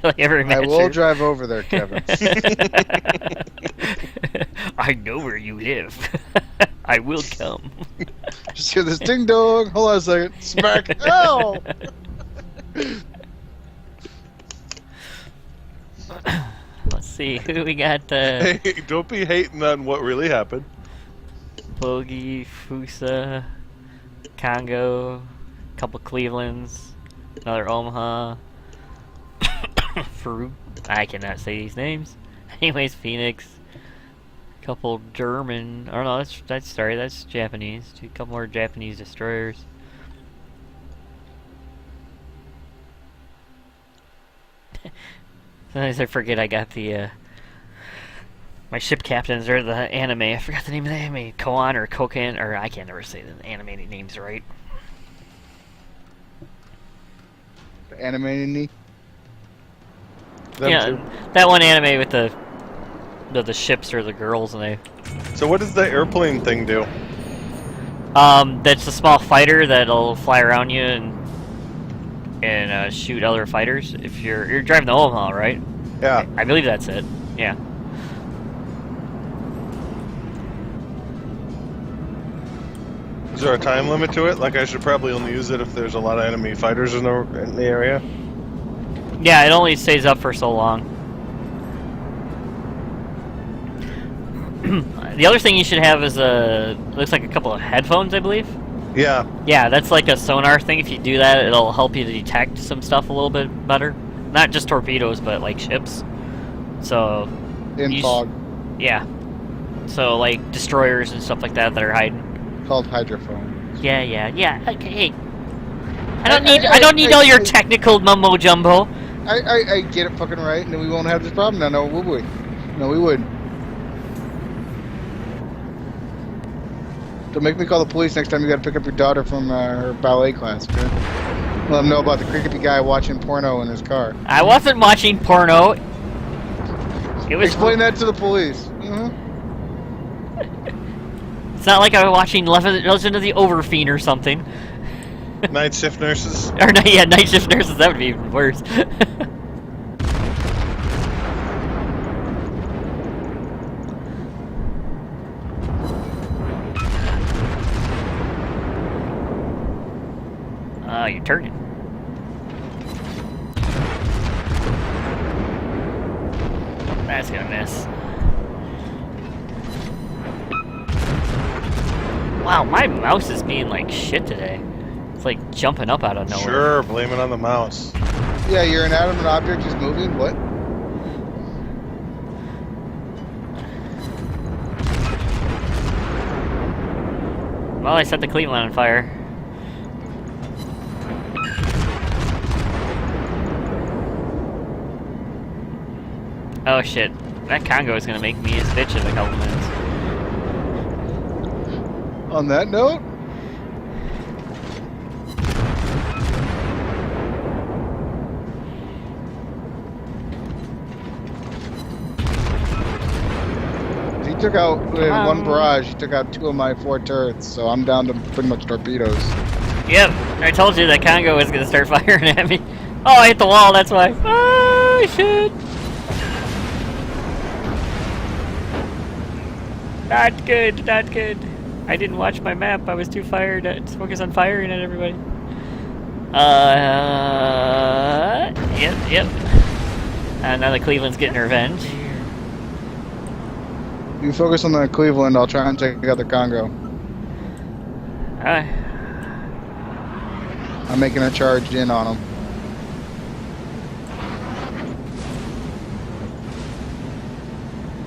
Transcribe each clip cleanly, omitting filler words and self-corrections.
Like every I will matcher. drive over there, Kevin. I know where you live. I will come. Just hear this ding dong. Hold on a second. Smack. Ow! Let's see who we got. Hey, don't be hating on what really happened. Bogey, Fusa, Congo, couple Clevelands, another Omaha. Farouk. I cannot say these names. Anyways, Phoenix. Couple German. Oh no, that's Japanese. A couple more Japanese destroyers. Sometimes I forget I got the my ship captains are the anime. I forgot the name of the anime. Koan or Kokan, or I can't never say the animated names right. Animating. Yeah, Too. that one anime with the ships or the girls and they. So what does the airplane thing do? That's a small fighter that'll fly around you and shoot other fighters. If you're driving the Omaha, right? Yeah. I believe that's it. Yeah. Is there a time limit to it? Like I should probably only use it if there's a lot of enemy fighters in the area? Yeah, it only stays up for so long. The other thing you should have is looks like a couple of headphones, I believe. Yeah. Yeah, that's like a sonar thing. If you do that, it'll help you to detect some stuff a little bit better. Not just torpedoes, but like ships. So. In fog. Yeah. So like destroyers and stuff like that are hiding. Called hydrophone. Yeah. Okay, hey. I don't need all your technical mumbo jumbo. I get it fucking right, and then we won't have this problem now, no, would we? No, we wouldn't. Don't make me call the police next time you gotta pick up your daughter from her ballet class, okay? Let them know about the creepy guy watching porno in his car. I wasn't watching porno. It was. Explain that to the police. It's not like I was watching Legend of the Overfiend or something. Night shift nurses. Or night shift nurses. That would be even worse. You're turning. That's gonna miss. Wow, my mouse is being like shit today. It's like jumping up out of nowhere. Sure, blame it on the mouse. Yeah, you're an inanimate object just moving? What? Well, I set the Cleveland on fire. Oh shit. That Congo is gonna make me his bitch in a couple minutes. On that note? He took out, in one barrage, he took out 2 of my 4 turrets, so I'm down to pretty much torpedoes. Yep, I told you that Congo was gonna start firing at me. Oh, I hit the wall, that's why. Oh, shit. Not good, not good. I didn't watch my map. I was too fired to focus on firing at everybody. Yep. Now the Cleveland's getting revenge. You focus on the Cleveland, I'll try and take out the Congo. I'm making a charge in on them.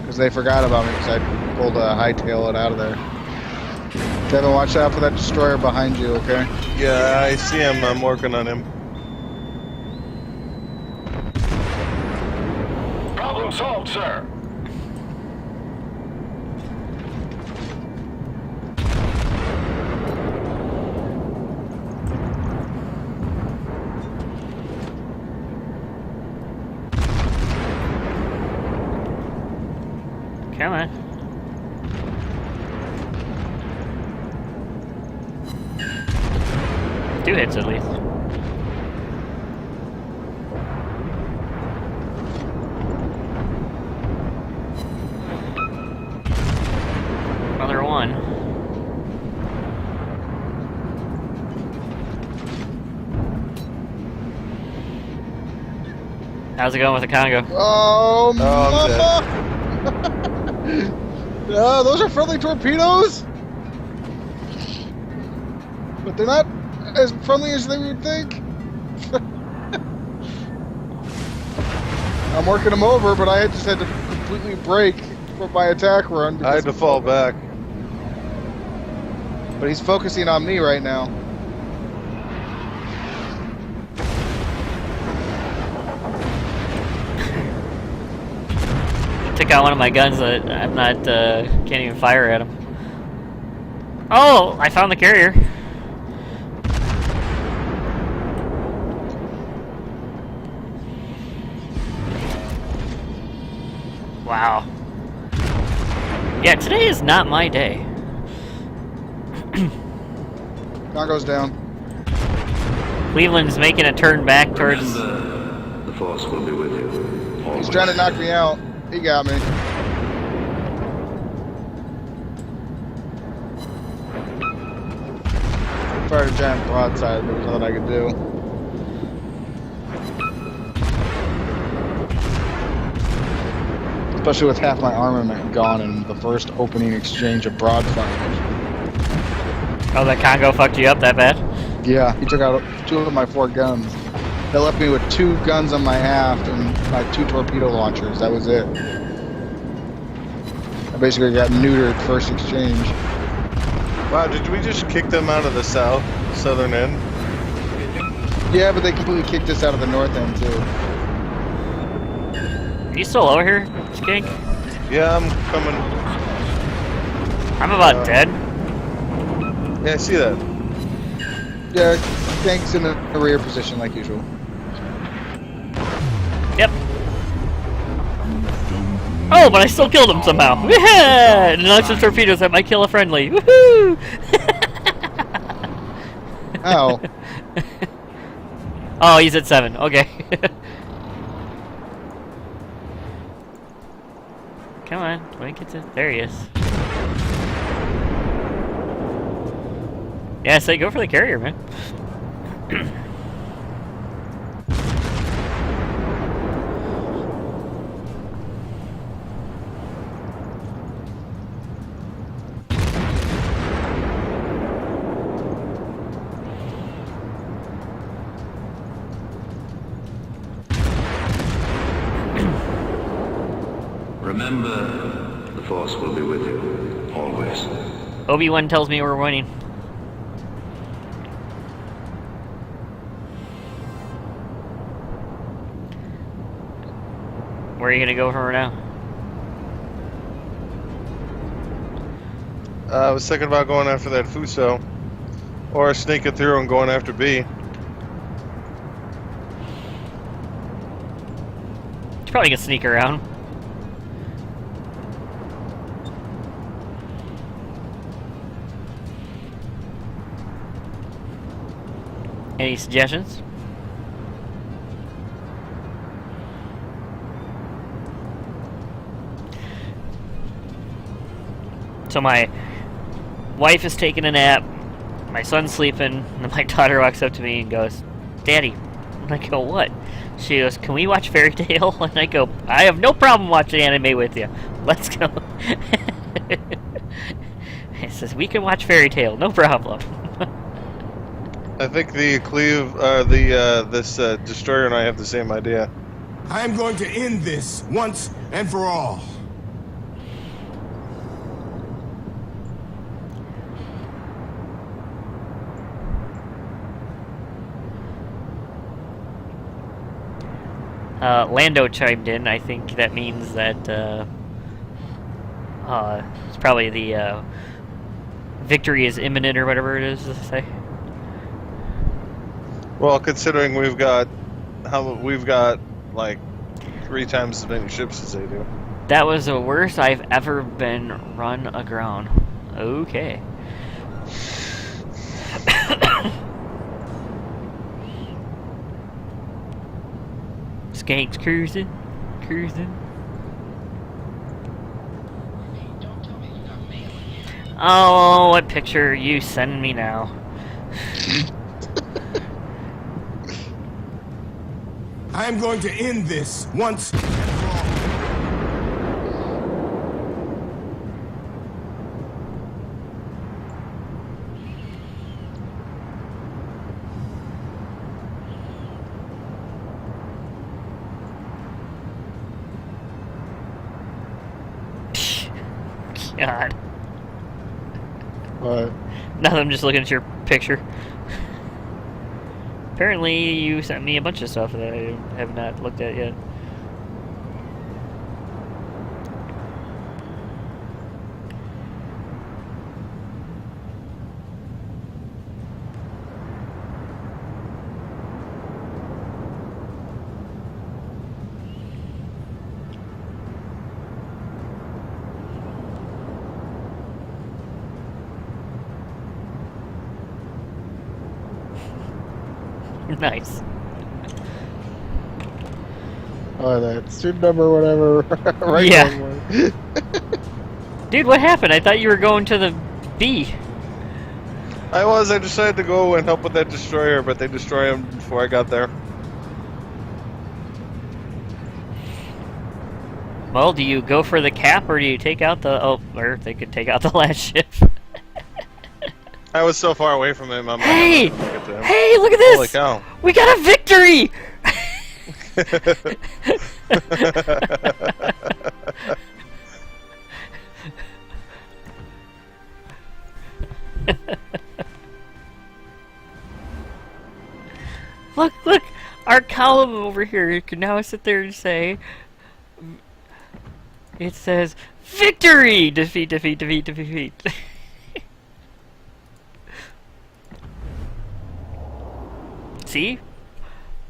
Because they forgot about me because I pulled a hightail it out of there. Kevin, watch out for that destroyer behind you, okay? Yeah, I see him. I'm working on him. Problem solved, sir. Come on. Two hits at least. How's it going with the Congo? Oh, I'm mama! Those are friendly torpedoes? But they're not as friendly as they would think. I'm working them over, but I just had to completely break from my attack run. I had to fall back. But he's focusing on me right now. Took out one of my guns that I'm not, can't even fire at him. Oh, I found the carrier. Wow. Yeah, today is not my day. Congo's down. Cleveland's making a turn back towards... Remember, the Force will be with you. He's Always. trying to knock me out. He got me. Fired a giant broadside, but there's nothing I could do. Especially with half my armament gone in the first opening exchange of broadfire. Oh, that Congo fucked you up that bad? Yeah, he took out 2 of my 4 guns. That left me with 2 guns on my aft and my 2 torpedo launchers. That was it. I basically got neutered first exchange. Wow, did we just kick them out of the southern end? Yeah, but they completely kicked us out of the north end too. Are you still over here, Skink? Yeah, I'm coming. I'm about dead. Yeah, I see that. Yeah, tanks in the rear position like usual. Yep. Oh, but I still killed him somehow. Yeah! And launched some torpedoes that might kill a friendly. Woohoo! Ow. Oh, he's at 7. Okay. Come on, when it gets it. There he is. Yeah, say go for the carrier, man. Remember, the Force will be with you. Always. Obi-Wan tells me we're winning. Where are you gonna go from now? I was thinking about going after that Fuso. Or sneaking through and going after B. He's probably gonna sneak around. Any suggestions? So my wife is taking a nap, my son's sleeping, and my daughter walks up to me and goes, "Daddy." And I go, "What?" She goes, "Can we watch Fairy Tail?" And I go, "I have no problem watching anime with you. Let's go." It says, "We can watch Fairy Tail, no problem." I think the this destroyer and I have the same idea. I am going to end this once and for all. Lando chimed in. I think that means that it's probably the victory is imminent or whatever it is to say. Well, considering we've got like 3 times as many ships as they do. That was the worst I've ever been run aground. Okay. Skank's cruising. Oh, what picture are you sending me now? I am going to end this once and for all. God. But Now I'm just looking at your picture. Apparently, you sent me a bunch of stuff that I have not looked at yet. Nice. that student number, whatever. Right. Yeah. Dude, what happened? I thought you were going to the B. I decided to go and help with that destroyer, but they destroyed him before I got there. Well, do you go for the cap or do you take out the... Oh, or they could take out the last ship. I was so far away from him. I'm Hey! not gonna get to him. Hey, look at this! Holy cow. We got a victory! Look! Our column over here, you can now sit there and say... It says, victory! Defeat, defeat, defeat, defeat. See?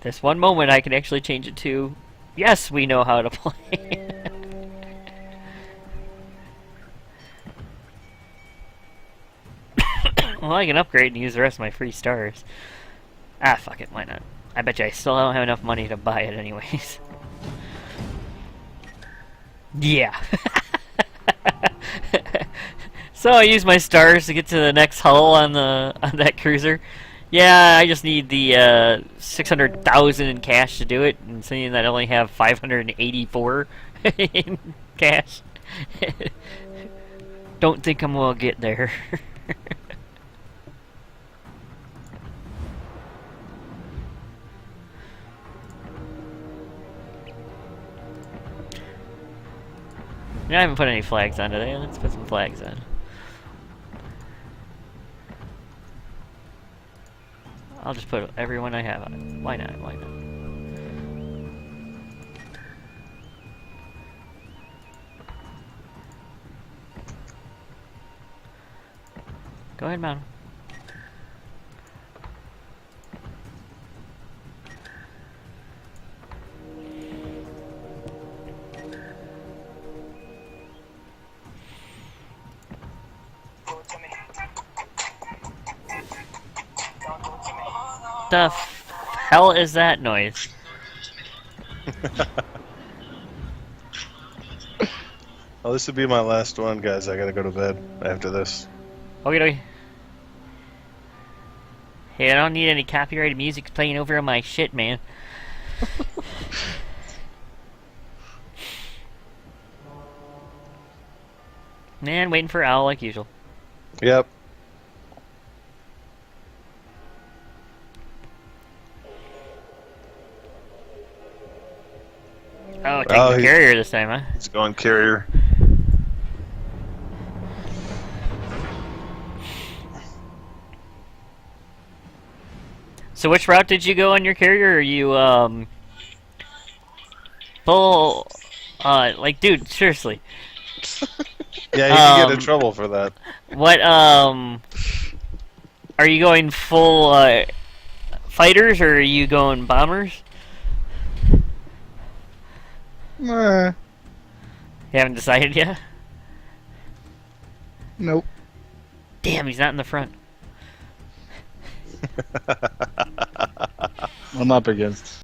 This one moment I can actually change it to, yes, we know how to play. Well, I can upgrade and use the rest of my free stars. Ah, fuck it, why not? I bet you I still don't have enough money to buy it anyways. Yeah. So I use my stars to get to the next hull on that cruiser. Yeah, I just need the 600,000 in cash to do it, and seeing that I only have 584 in cash, don't think I'm gonna get there. I haven't put any flags on today. Let's put some flags on. I'll just put everyone I have on it. Why not? Why not? Go ahead, mount 'em. The hell is that noise? Well, this would be my last one, guys. I gotta go to bed after this. Okay. Hey, I don't need any copyrighted music playing over my shit, man. Man, waiting for Owl like usual. Yep. Oh, taking the carrier this time, huh? He's going carrier. So which route did you go on your carrier? Are you, full, like, dude, seriously. Yeah, you can get in trouble for that. What, are you going full, fighters, or are you going bombers? Nah, You haven't decided yet? nope. Damn, he's not in the front. I'm up against